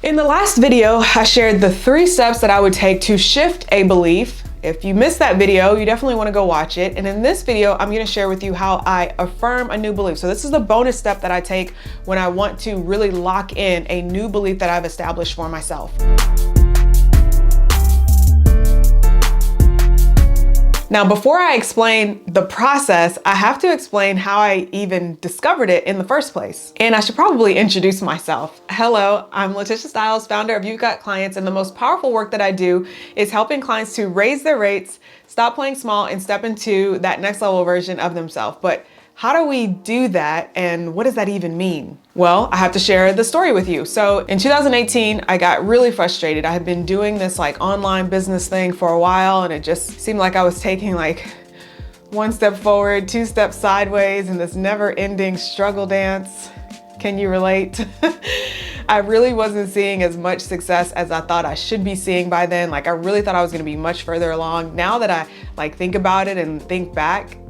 In the last video, I shared the 3 steps that I would take to shift a belief. If you missed that video, you definitely want to go watch it. And in this video, I'm going to share with you how I affirm a new belief. So this is the bonus step that I take when I want to really lock in a new belief that I've established for myself. Now, before I explain the process, I have to explain how I even discovered it in the first place. And I should probably introduce myself. Hello, I'm LaTisha Styles, founder of You've Got Clients, and the most powerful work that I do is helping clients to raise their rates, stop playing small, and step into that next level version of themselves. But how do we do that, and what does that even mean? Well, I have to share the story with you. So in 2018, I got really frustrated. I had been doing this online business thing for a while, and it just seemed like I was taking 1 step forward, 2 steps sideways in this never-ending struggle dance. Can you relate? I really wasn't seeing as much success as I thought I should be seeing by then. I really thought I was gonna be much further along. Now that I think about it and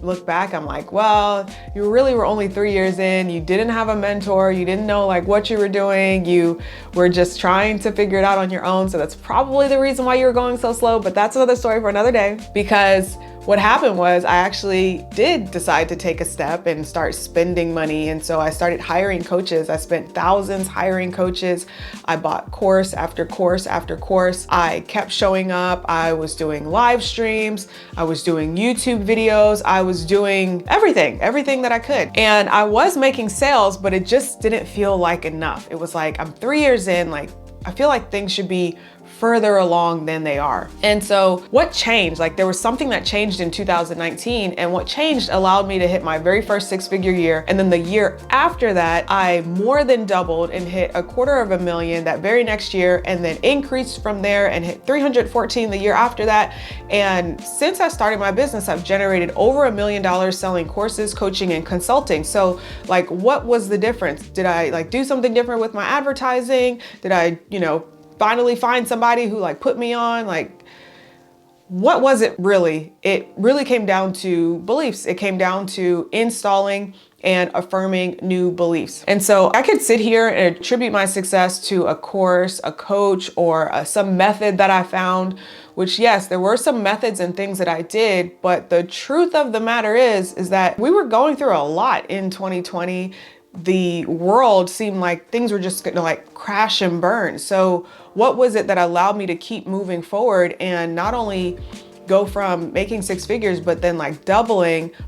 look back, I'm like, well, you really were only 3 years in. You didn't have a mentor. You didn't know what you were doing. You were just trying to figure it out on your own. So that's probably the reason why you were going so slow, but that's another story for another day. Because what happened was I actually did decide to take a step and start spending money. And so I started hiring coaches. I spent thousands hiring coaches. I bought course after course after course. I kept showing up. I was doing live streams. I was doing YouTube videos. I was doing everything that I could. And I was making sales, but it just didn't feel like enough. It was I'm 3 years in, I feel like things should be further along than they are. And so what changed? There was something that changed in 2019, and what changed allowed me to hit my very first 6-figure year. And then the year after that, I more than doubled and hit $250,000 that very next year, and then increased from there and hit 314 the year after that. And since I started my business, I've generated over $1 million selling courses, coaching, and consulting. So what was the difference? Did I do something different with my advertising? Did I, finally find somebody who put me on? What was it really? It really came down to beliefs. It came down to installing and affirming new beliefs. And so I could sit here and attribute my success to a course, a coach, or some method that I found, which yes, there were some methods and things that I did, but the truth of the matter is that we were going through a lot in 2020. The world seemed like things were just gonna crash and burn. So what was it that allowed me to keep moving forward and not only go from making 6 figures, but then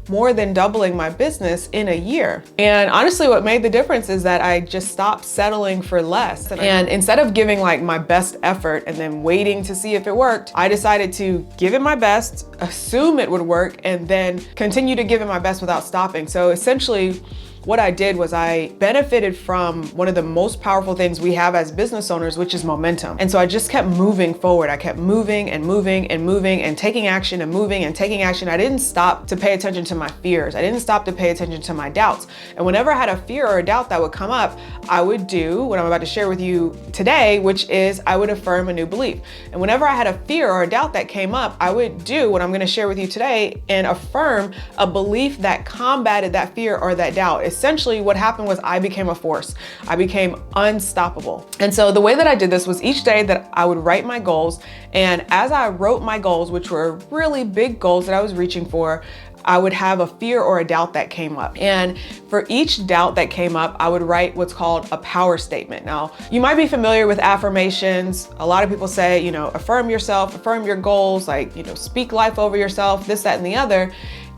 more than doubling my business in a year? And honestly, what made the difference is that I just stopped settling for less. And instead of giving my best effort and then waiting to see if it worked, I decided to give it my best, assume it would work, and then continue to give it my best without stopping. So essentially, what I did was I benefited from one of the most powerful things we have as business owners, which is momentum. And so I just kept moving forward. I kept moving and moving and moving and taking action and moving and taking action. I didn't stop to pay attention to my fears. I didn't stop to pay attention to my doubts. And whenever I had a fear or a doubt that would come up, I would do what I'm about to share with you today, which is I would affirm a new belief. And whenever I had a fear or a doubt that came up, I would do what I'm going to share with you today and affirm a belief that combated that fear or that doubt. Essentially, what happened was I became a force. I became unstoppable. And so the way that I did this was each day that I would write my goals. And as I wrote my goals, which were really big goals that I was reaching for, I would have a fear or a doubt that came up. And for each doubt that came up, I would write what's called a power statement. Now, you might be familiar with affirmations. A lot of people say, affirm yourself, affirm your goals, speak life over yourself, this, that, and the other.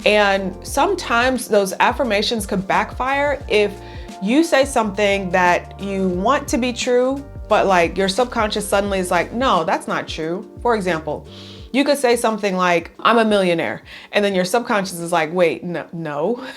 And sometimes those affirmations could backfire if you say something that you want to be true, but your subconscious suddenly is no, that's not true. For example, you could say something like, I'm a millionaire. And then your subconscious is wait, no.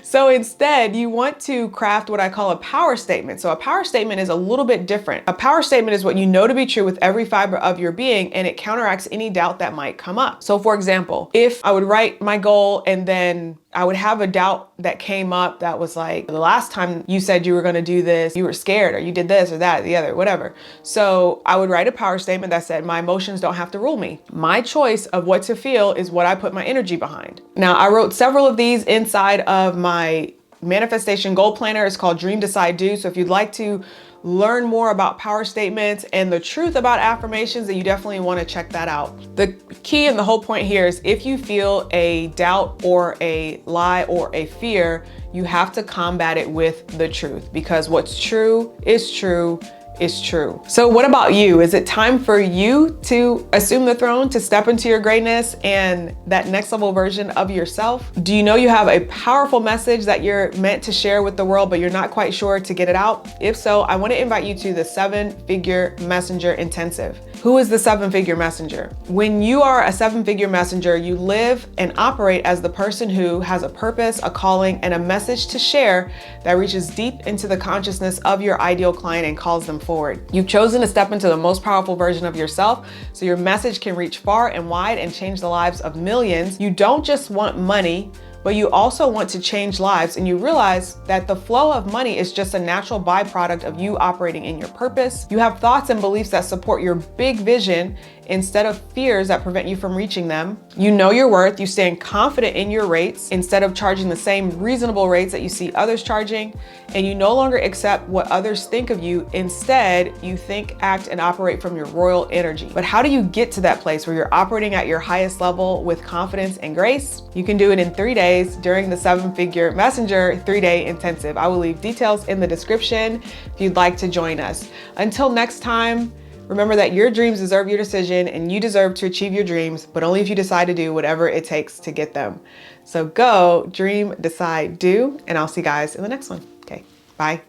So instead, you want to craft what I call a power statement. So a power statement is a little bit different. A power statement is what you know to be true with every fiber of your being, and it counteracts any doubt that might come up. So for example, if I would write my goal and then I would have a doubt that came up that was the last time you said you were going to do this, you were scared, or you did this or that, or the other, whatever. So I would write a power statement that said, my emotions don't have to rule me. My choice of what to feel is what I put my energy behind. Now, I wrote several of these inside of my manifestation goal planner. It's called Dream, Decide, Do. So if you'd like to learn more about power statements and the truth about affirmations, then you definitely want to check that out. The key and the whole point here is if you feel a doubt or a lie or a fear, you have to combat it with the truth, because what's true is true is true. So what about you? Is it time for you to assume the throne, to step into your greatness and that next level version of yourself? Do you know you have a powerful message that you're meant to share with the world, but you're not quite sure to get it out? If so, I want to invite you to the 7-Figure Messenger Intensive. Who is the 7-Figure Messenger? When you are a 7-figure messenger, you live and operate as the person who has a purpose, a calling, and a message to share that reaches deep into the consciousness of your ideal client and calls them forward. You've chosen to step into the most powerful version of yourself so your message can reach far and wide and change the lives of millions. You don't just want money, but you also want to change lives, and you realize that the flow of money is just a natural byproduct of you operating in your purpose. You have thoughts and beliefs that support your big vision instead of fears that prevent you from reaching them. You know your worth, you stand confident in your rates instead of charging the same reasonable rates that you see others charging, and you no longer accept what others think of you. Instead, you think, act, and operate from your royal energy. But how do you get to that place where you're operating at your highest level with confidence and grace? You can do it in 3 days during the 7-Figure Messenger 3-day intensive. I will leave details in the description if you'd like to join us. Until next time, remember that your dreams deserve your decision and you deserve to achieve your dreams, but only if you decide to do whatever it takes to get them. So go, dream, decide, do, and I'll see you guys in the next one. Okay, bye.